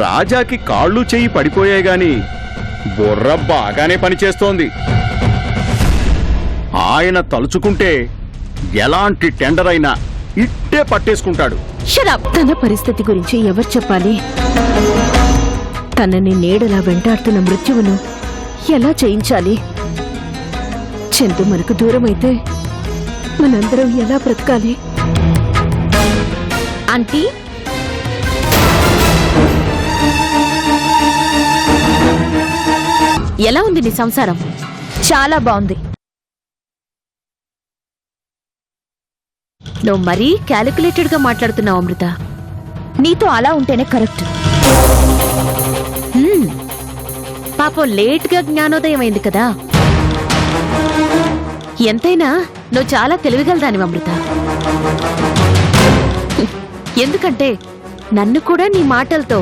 రాజాకి కాళ్ళు చెయ్యి పడిపోయాయి గాని బుర్ర బాగానే పనిచేస్తోంది. ఆయన తలుచుకుంటే ఎలాంటి టెండర్ అయినా ఇట్టే పట్టేసుకుంటాడు. తన పరిస్థితి గురించి ఎవరు చెప్పాలి? తనని నీడలా వెంటాడుతున్న మృత్యువును ఎలా చేయించాలి? చందు మనకు దూరమైతే మనందరం ఎలా బ్రతకాలి? ఆంటీ, ఎలా ఉంది నీ సంసారం? చాలా బాగుంది. నువ్వు మరీ క్యాలిక్యులేటెడ్ గా మాట్లాడుతున్నావు అమృత. నీతో అలా ఉంటేనే కరెక్ట్. పాపం లేట్ గా జ్ఞానోదయం అయింది కదా. ఎంతైనా నువ్వు చాలా తెలివిగలదానివి అమృత. ఎందుకంటే నన్ను కూడా నీ మాటలతో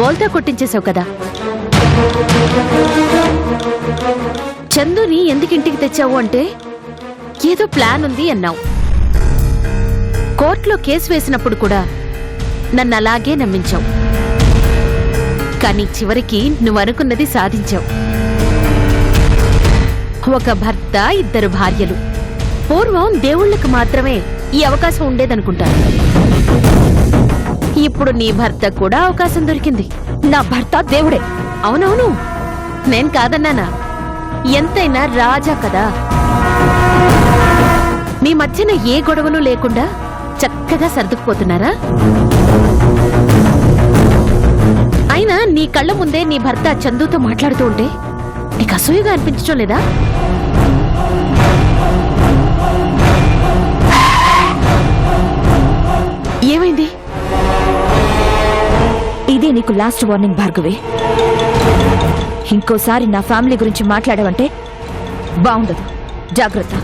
బోల్తా కొట్టించేశావు కదా. చందుని ఎందుకింటికి తెచ్చావు అంటే ఏదో ప్లాన్ ఉంది అన్నావు. కోర్టులో కేసు వేసినప్పుడు కూడా నన్ను అలాగే నమ్మించావు. కానీ చివరికి నువ్వు అనుకున్నది సాధించావు. ఒక భర్త, 2 భార్యలు. పూర్వం దేవుళ్లకు మాత్రమే ఈ అవకాశం ఉండేదనుకుంటాను. ఇప్పుడు నీ భర్త కూడా అవకాశం దొరికింది. నా భర్త దేవుడే. అవునవును, నేను కాదన్నానా? ఎంతైనా రాజా కదా. మీ మధ్యన ఏ గొడవలు లేకుండా చక్కగా సర్దుకుపోతున్నారా? అయినా నీ కళ్ళ ముందే నీ భర్త చందుతో మాట్లాడుతూ ఉంటే నీకు అసూయగా అనిపించడం లేదా? ఏమైంది? ఇదే నీకు లాస్ట్ వార్నింగ్ భార్గవి. ఇంకోసారి నా ఫ్యామిలీ గురించి మాట్లాడావంటే బాగుండదు. జాగ్రత్త.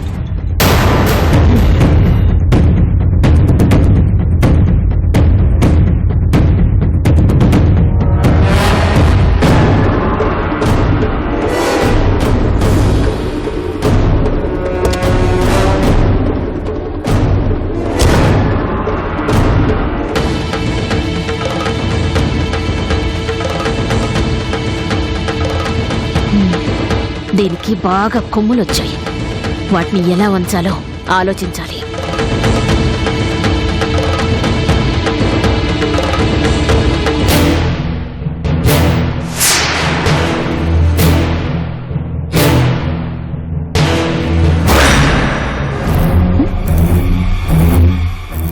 దీనికి బాగా కొమ్ములొచ్చాయి. వాటిని ఎలా వంచాలో ఆలోచించాలి.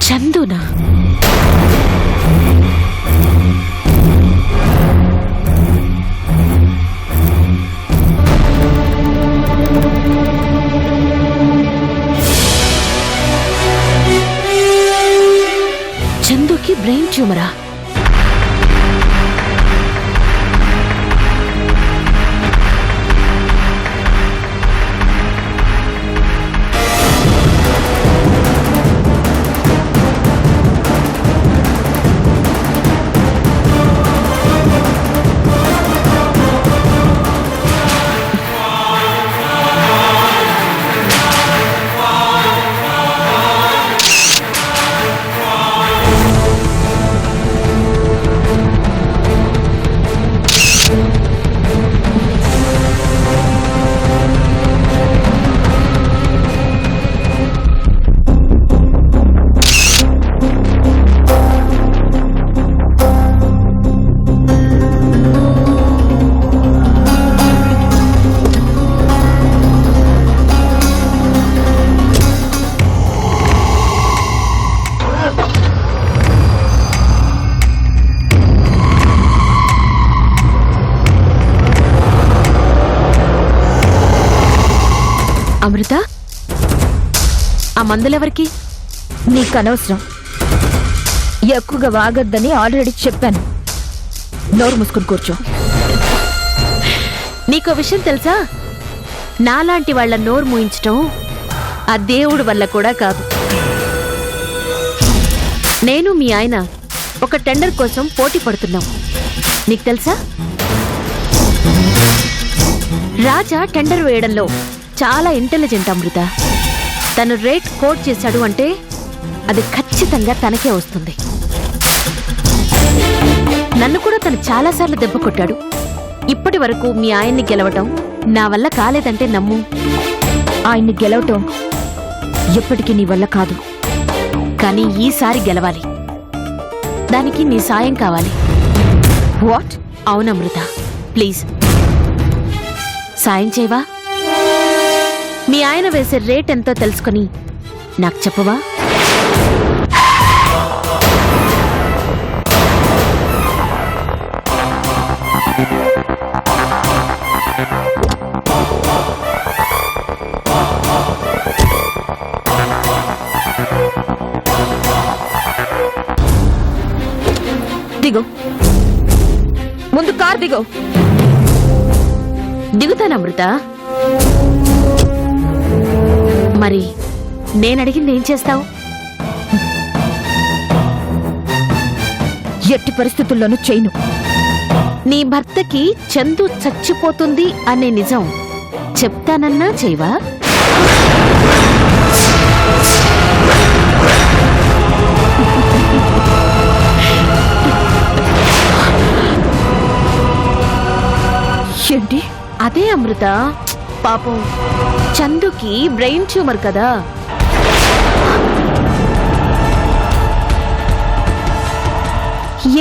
చందునా? చందుకి బ్రెయిన్ ట్యూమరా? అమృత, ఆ మందులెవరికి? నీకు అనవసరం. ఎక్కువగా వాగొద్దని ఆల్రెడీ చెప్పాను. నోరు మూసుకుని కూర్చో. నీకో విషయం తెలుసా? నాలాంటి వాళ్ల నోరు మూయించటం ఆ దేవుడి వల్ల కూడా కాదు. నేను మీ ఆయన ఒక టెండర్ కోసం పోటీ పడుతున్నాం. నీకు తెలుసా? రాజా టెండర్ వేయడంలో చాలా ఇంటెలిజెంట్ అమృత. తను రేట్ కోట్ చేశాడు అంటే అది ఖచ్చితంగా తనకే వస్తుంది. నన్ను కూడా తను చాలాసార్లు దెబ్బ కొట్టాడు. ఇప్పటి వరకు మీ ఆయన్ని గెలవటం నా వల్ల కాలేదంటే నమ్ము. ఆయన్ని గెలవటం ఎప్పటికీ నీ వల్ల కాదు. కానీ ఈసారి గెలవాలి. దానికి నీ సాయం కావాలి. వాట్? అవునమృత, ప్లీజ్ సాయం చేయవా? మీ ఆయన వేసే రేట్ ఎంతో తెలుసుకుని నాకు చెప్పవా? దిగు, ముందు కార్ దిగు. దిగుతానమృత. మరి నేనడిగింది ఏం చేస్తావు? ఎట్టి పరిస్థితుల్లోనూ చేయను. నీ భర్తకి చందు చచ్చిపోతుంది అనే నిజం చెప్తానన్నా చేయవా? ఏంటి? అదే అమృత, పాపం చందుకి బ్రెయిన్ ట్యూమర్ కదా.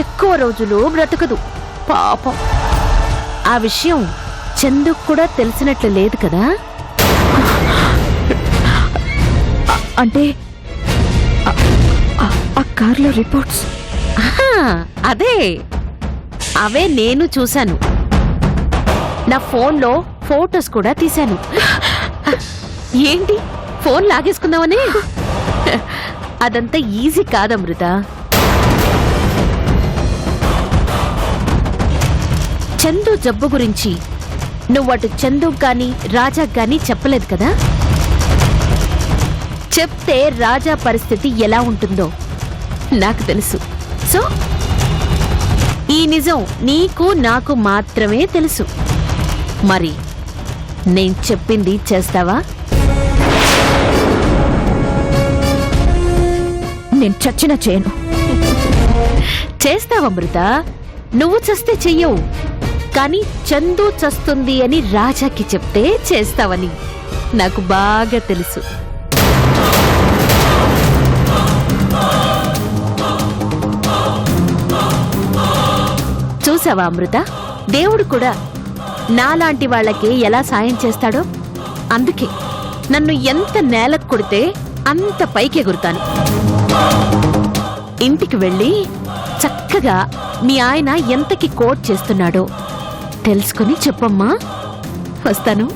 ఎక్కువ రోజులు బ్రతకదు పాపం. ఆ విషయం చందుకు కూడా తెలిసినట్లు లేదు కదా. అంటే ఆ కార్లో రిపోర్ట్స్? ఆహా, అవే నేను చూశాను. నా ఫోన్లో ఫోటోస్ కూడా తీశాను. ఏంటి ఫోన్ లాగేసుకుందామని? అదంతా ఈజీ కాదమృత. చందు జబ్బు గురించి నువ్వటు చందు గాని రాజా గాని చెప్పలేదు కదా. చెప్తే రాజా పరిస్థితి ఎలా ఉంటుందో నాకు తెలుసు. సో ఈ నిజం నీకు నాకు మాత్రమే తెలుసు. మరి నేను చెప్పింది చేస్తావా? నేను చచ్చినా చేయను. చేస్తావమృత. నువ్వు చస్తే చెయ్యవు, కానీ చందు చస్తుంది అని రాజాకి చెప్తే చేస్తావని నాకు బాగా తెలుసు. చూసావా అమృత, దేవుడు కూడా నాలాంటి వాళ్ళకి ఎలా సాయం చేస్తాడో. అందుకే నన్ను ఎంత నేలకు కొడితే అంత పైకి ఎగురుతాను. ఇంటికి వెళ్ళి చక్కగా మీ ఆయన ఎంతకి కోట్ చేస్తున్నాడో తెలుసుకుని చెప్పమ్మా. వస్తాను.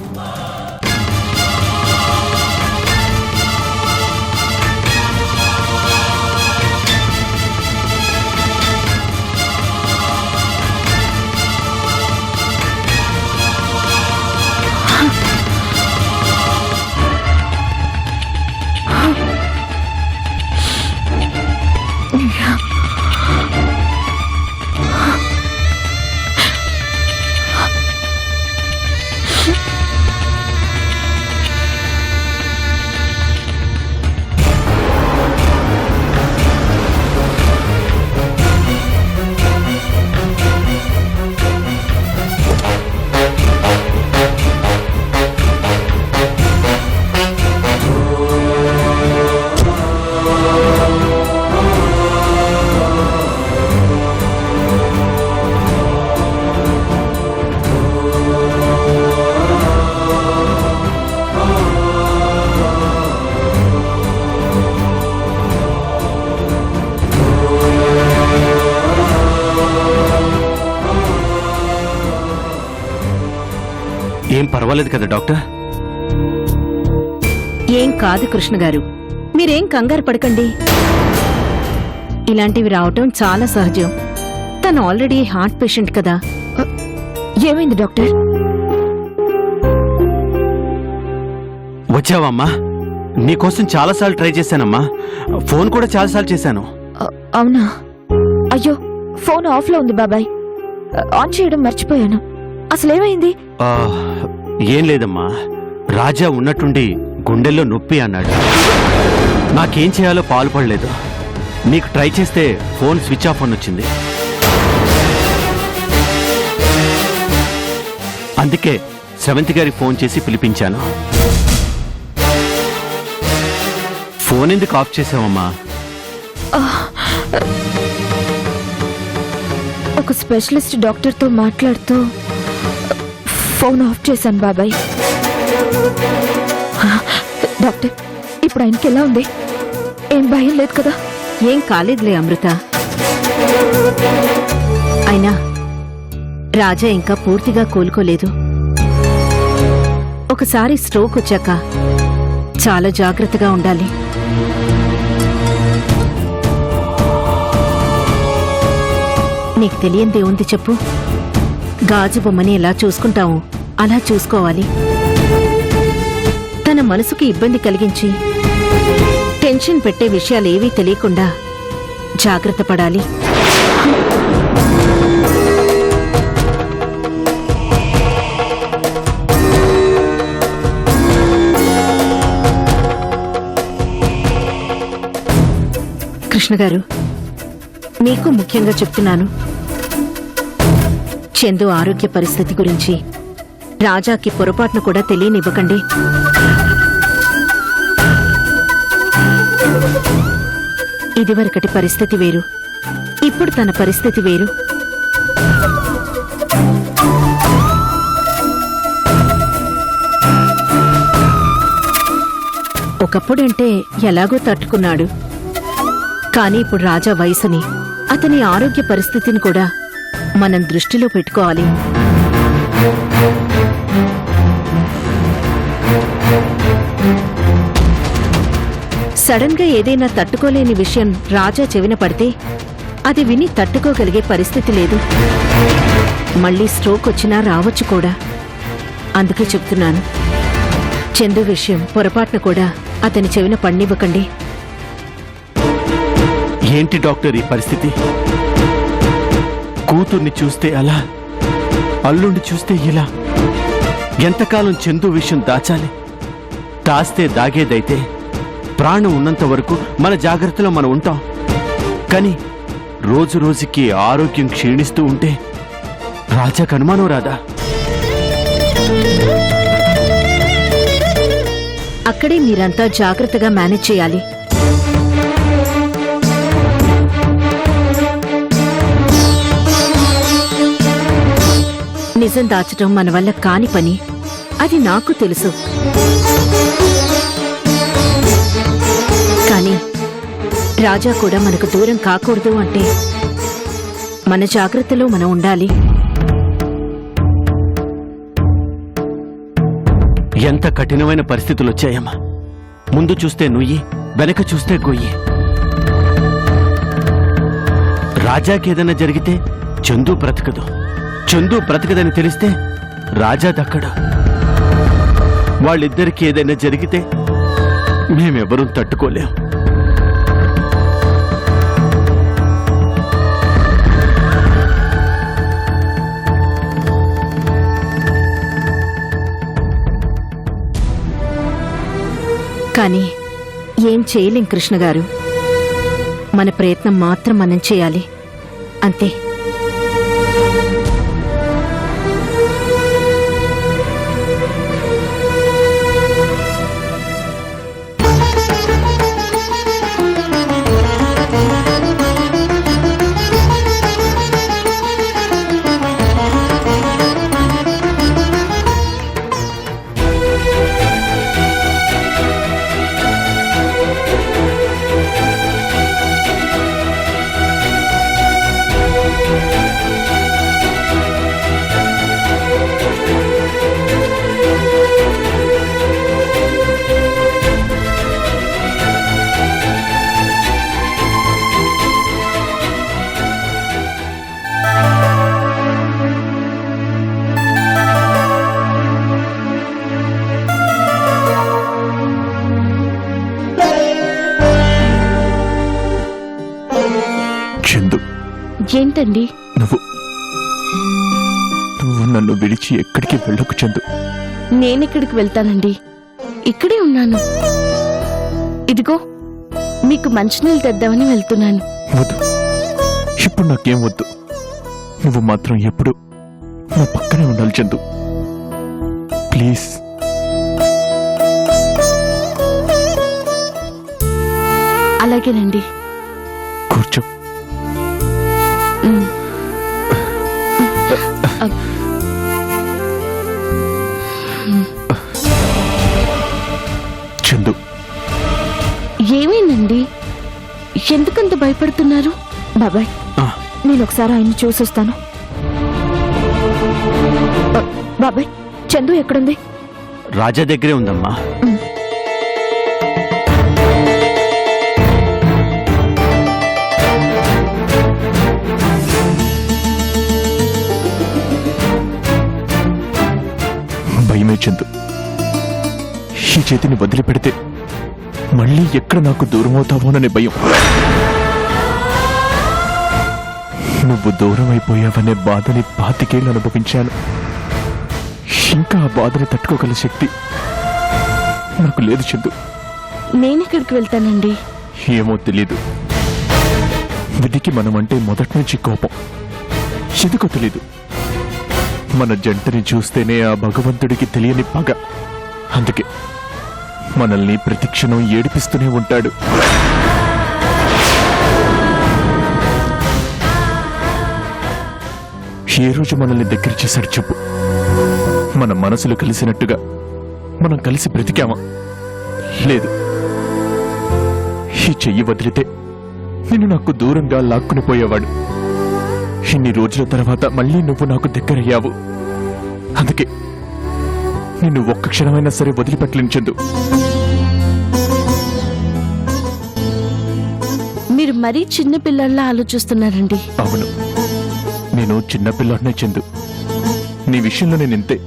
ఏం పర్వాలేదు కదా డాక్టర్? ఏం కాదు కృష్ణ గారు, మీరేం కంగారు పడకండి. ఇలాంటివి రావటం చాలా సహజం. తను ఆల్రెడీ హార్ట్ పేషెంట్ కదా. ఏమైంది డాక్టర్? వచ్చావమ్మా? నీకోసం చాలాసార్లు ట్రై చేశానమ్మా. ఫోన్ కూడా చాలాసార్లు చేశాను. అవునా? అయ్యో, ఫోన్ ఆఫ్ లో ఉంది బాబాయ్. ఆన్ చేయడం మర్చిపోయాను. అసలేమైంది? ఏం లేదమ్మా, రాజా ఉన్నట్టుండి గుండెల్లో నొప్పి అన్నాడు. నాకేం చేయాలో పాలుపడలేదు. నీకు ట్రై చేస్తే ఫోన్ స్విచ్ ఆఫ్ అని వచ్చింది. అందుకే శ్రవంతి గారికి ఫోన్ చేసి పిలిపించాను. ఫోన్ ఎందుకు ఆఫ్ చేసావమ్మా? ఒక స్పెషలిస్ట్ డాక్టర్తో మాట్లాడుతూ ఫోన్ ఆఫ్ చేశాను బాబాయ్. డాక్టర్, ఇప్పుడు ఆయనకి ఎలా ఉంది? ఏం భయం లేదు కదా? ఏం కాలేదులే అమృత. అయినా రాజా ఇంకా పూర్తిగా కోలుకోలేదు. ఒకసారి స్ట్రోక్ వచ్చాక చాలా జాగ్రత్తగా ఉండాలి. నీకు తెలియందే ఉంది చెప్పు. గాజు బొమ్మని ఎలా చూసుకుంటావు అలా చూసుకోవాలి. తన మనసుకి ఇబ్బంది కలిగించి టెన్షన్ పెట్టే విషయాలేవీ తెలియకుండా జాగ్రత్త పడాలి. కృష్ణ గారు, మీకు ముఖ్యంగా చెప్తున్నాను, చందు ఆరోగ్య పరిస్థితి గురించి రాజాకి పొరపాటును కూడా తెలియనివ్వకండి. ఇదివరకటి పరిస్థితి వేరు, ఇప్పుడు తన పరిస్థితి వేరు. ఒకప్పుడంటే ఎలాగో తట్టుకున్నాడు. కానీ ఇప్పుడు రాజా వయసుని, అతని ఆరోగ్య పరిస్థితిని కూడా మనం దృష్టిలో పెట్టుకోవాలి. సడన్ గా ఏదైనా తట్టుకోలేని విషయం రాజా చెవిన పడితే అది విని తట్టుకోగలిగే పరిస్థితి లేదు. మళ్ళీ స్ట్రోక్ వచ్చినా రావచ్చు కూడా. అందుకే చెప్తున్నాను, చందు విషయం పొరపాటున కూడా అతని చెవిన పడినివ్వకండి. ఏంటి డాక్టర్ ఈ పరిస్థితి? కూతుర్ని చూస్తే అలా, అల్లుండి చూస్తే ఇలా. ఎంతకాలం చందు విషయం దాచాలి? దాస్తే దాగేదైతే ప్రాణం ఉన్నంత వరకు మన జాగ్రత్తలో మనం ఉంటాం. కానీ రోజు రోజుకి ఆరోగ్యం క్షీణిస్తూ ఉంటే రాజాకు అనుమానం రాదా? అక్కడే మీరంతా జాగ్రత్తగా మేనేజ్ చేయాలి. నిజం దాచటం మన వల్ల కాని పని, అది నాకు తెలుసు. కానీ రాజా కూడా మనకు దూరం కాకూడదు అంటే మన జాగ్రత్తలో మనం ఉండాలి. ఎంత కఠినమైన పరిస్థితులు వచ్చాయమ్మా. ముందు చూస్తే నుయ్యి, వెనక చూస్తే గొయ్యి. రాజాకేదైనా జరిగితే చందు బ్రతకదు. చందు బ్రతకదని తెలిస్తే రాజా దక్కడు. వాళ్ళిద్దరికి ఏదైనా జరిగితే మేమెవరూ తట్టుకోలేం. కానీ ఏం చేయలేం కృష్ణ గారు. మన ప్రయత్నం మాత్రం మనం చేయాలి, అంతే. ఏంటండి? నువ్వు నన్ను విడిచి ఎక్కడికి వెళ్ళకు చందు. నేనెక్కడికి వెళ్తానండి, ఇక్కడే ఉన్నాను. ఇదిగో మీకు మంచినీళ్ళు తెద్దామని వెళ్తున్నాను. వద్దు, ఇప్పుడు నాకేం వద్దు. నువ్వు మాత్రం ఎప్పుడు నా పక్కనే ఉండాలి చందు. ప్లీజ్. అలాగేనండి. కూర్చో. చందు, ఏమైందండి? ఎందుకంత భయపడుతున్నారు? బాబాయ్, నేను ఒకసారి ఆయన్ని చూసొస్తాను. బాబాయ్, చందు ఎక్కడుంది? రాజా దగ్గరే ఉందమ్మా. భయమే చందు. ఈ చేతిని వదిలిపెడితే మళ్ళీ ఎక్కడ నాకు దూరం అవుతావోననే భయం. నువ్వు దూరం అయిపోయావనే బాధని 25 ఏళ్ళు అనుభవించాను. ఇంకా ఆ బాధని తట్టుకోగల శక్తి నాకు లేదు చందు. నేనెక్కడికి వెళ్తానండి? ఏమో తెలీదు. విధికి మనమంటే మొదటి నుంచి కోపం. ఎందుకో తెలీదు. మన జంటని చూస్తేనే ఆ భగవంతుడికి తెలియని పగ. అందుకే మనల్ని ప్రతిక్షణం ఏడిపిస్తూనే ఉంటాడు. ఏ రోజు మనల్ని దగ్గర చేశాడు చెప్పు? మన మనసులు కలిసినట్టుగా మనం కలిసి బ్రతికామా? లేదు. ఈ చెయ్యి వదిలితే నిన్ను నాకు దూరంగా లాక్కుని పోయేవాడు. ఇన్ని రోజుల తర్వాత మళ్ళీ నువ్వు నాకు దగ్గరయ్యావు. అందుకే నిన్ను ఒక్క క్షణమైనా సరే వదిలిపెట్టలేను చందు. మీరు మరీ చిన్న పిల్లల్లా ఆలోచిస్తున్నారండి. అవును, నేను చిన్నపిల్లాడినే చందు. నీ విషయంలో నేను ఇంతే.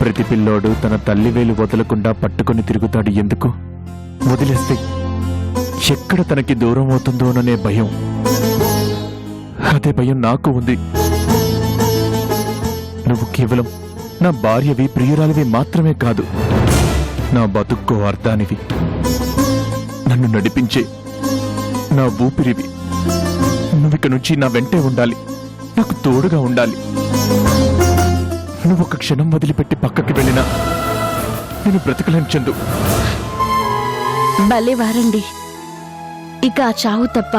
ప్రతి పిల్లోడు తన తల్లి వేలు వదలకుండా పట్టుకొని తిరుగుతాడు. ఎందుకు? వదిలేస్తే ఎక్కడ తనకి దూరం అవుతుందోననే భయం. అదే భయం నాకు ఉంది. నువ్వు కేవలం నా భార్యవి, ప్రియురాలివి మాత్రమే కాదు, నా బతుక్కో అర్థానివి, నన్ను నడిపించే నా ఊపిరివి. నువ్విక నుంచి నా వెంటే ఉండాలి, నాకు తోడుగా ఉండాలి. నువ్వు ఒక క్షణం వదిలిపెట్టి పక్కకి వెళ్ళినా నేను బ్రతకలేను చందు. భలే వారండి. ఇక ఆ చావు తప్ప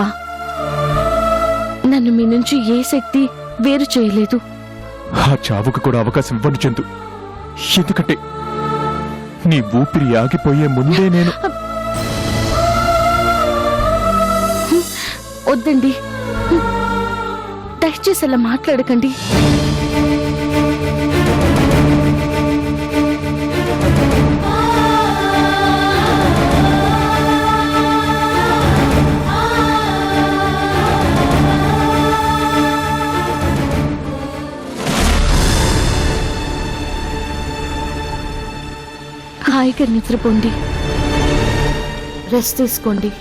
నన్ను మీ నుంచి ఏ శక్తి వేరు చేయలేదు. ఆ చావుకు కూడా అవకాశం ఇవ్వను చందు. ఎందుకంటే నీ ఊపిరి ఆగిపోయే ముందే నేను. వద్దండి, దయచేసి అలా మాట్లాడకండి. హాయిగా నిద్రపోండి, రెస్ట్ తీసుకోండి.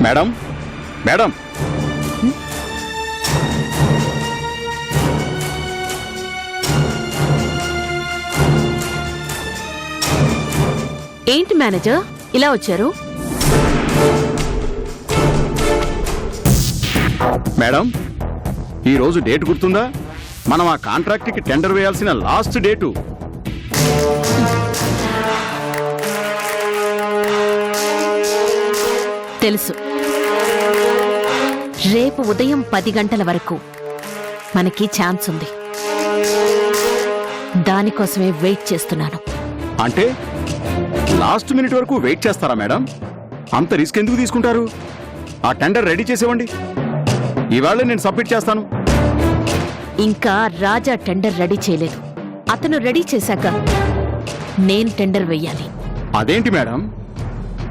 మేడం, మేడం, ఏంటి మేనేజర్ ఇలా వచ్చారు? మేడం, ఈ రోజు డేట్ గుర్తుందా? మనం ఆ కాంట్రాక్ట్కి టెండర్ వేయాల్సిన లాస్ట్ డేటు. తెలుసు. రేపు ఉదయం 10 గంటల వరకు మనకి ఛాన్స్ ఉంది. దానికోసమే వెయిట్ చేస్తున్నాను. అంటే లాస్ట్ మినిట్ వరకు వెయిట్ చేస్తారా మేడం? అంత రిస్క్ ఎందుకు తీసుకుంటారు? ఆ టెండర్ రెడీ చేసేవండి, ఇవాళ నేను సబ్మిట్ చేస్తాను. ఇంకా రాజా టెండర్ రెడీ చేయలేదు. అతను రెడీ చేశాక నేను టెండర్ వెయ్యాలి. అదేంటి మేడం,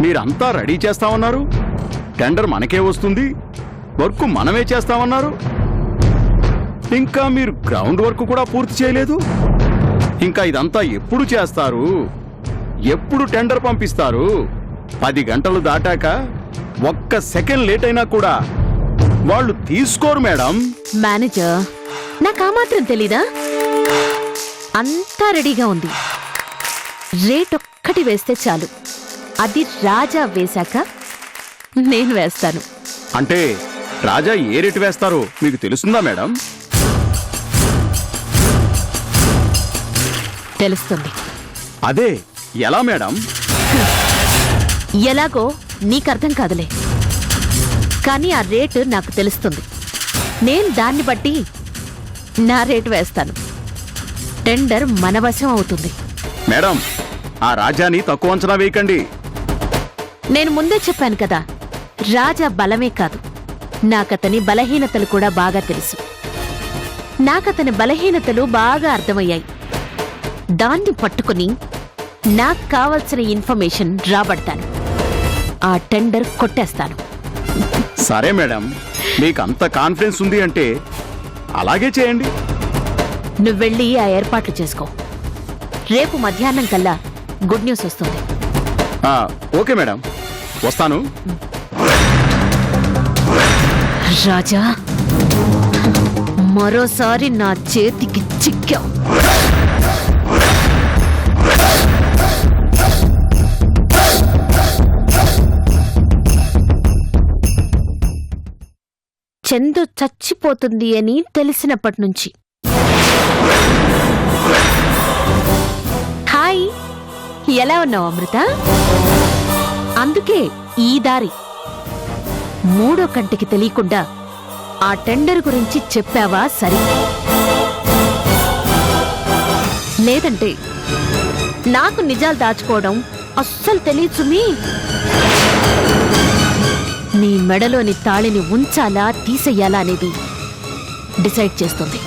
మీరంతా రెడీ చేస్తామన్నారు, టెండర్ మనకే వస్తుంది, వర్క్ మనమే చేస్తామన్నారు. ఇంకా మీరు గ్రౌండ్ వర్క్ కూడా పూర్తి చేయలేదు. ఇంకా ఇదంతా ఎప్పుడు చేస్తారు? ఎప్పుడు టెండర్ పంపిస్తారు? 10 గంటలు దాటాక ఒక్క సెకండ్ లేట్ అయినా కూడా వాళ్ళు తీసుకోరు మేడం. మేనేజర్, నాకు ఆ మాత్రం తెలీదా? అంతా రెడీగా ఉంది. రేట్ ఒక్కటి వేస్తే చాలు. అది రాజా వేశాక నేను వేస్తాను. అంటే రాజా ఏ రేటు వేస్తారో మీకు తెలుస్తుందా మేడం? తెలుస్తుంది. అదే ఎలా మేడం? ఎలాగో నీకర్థం కాదులే, కానీ ఆ రేటు నాకు తెలుస్తుంది. నేను దాన్ని బట్టి నా రేటు వేస్తాను. టెండర్ మన వశం అవుతుంది. మేడం, ఆ రాజాని తక్కువ అంచనా వేయకండి. నేను ముందే చెప్పాను కదా, రాజా బలమే కాదు, నాకతని బలహీనతలు కూడా బాగా తెలుసు. నాకతని బలహీనతలు బాగా అర్థమయ్యాయి. దాన్ని పట్టుకుని నాకు కావలసిన ఇన్ఫర్మేషన్ రాబడతాను. ఆ టెండర్ కొట్టేస్తాను. సరే మేడం, మీకు అంత కాన్ఫిడెన్స్ ఉంది అంటే అలాగే చేయండి. నువ్వెళ్ళి ఆ ఏర్పాట్లు చేసుకో. రేపు మధ్యాహ్నం కల్లా గుడ్ న్యూస్ వస్తుంది. ఓకే మేడం, వస్తాను. రాజా, మరోసారి నా చేతికి చిక్కావు. చందు చచ్చిపోతుంది అని తెలిసినప్పటి నుంచి. హాయ్, ఎలా ఉన్నావు అమృత? అందుకే ఈ దారి. మూడో కంటికి తెలియకుండా ఆ టెండర్ గురించి చెప్పావా సరే, లేదంటే నాకు నిజాలు దాచుకోవడం అస్సలు తెలియదు సుమీ. నీ మెడలోని తాళిని ఉంచాలా తీసెయ్యాలా అనేది డిసైడ్ చేస్తుంది.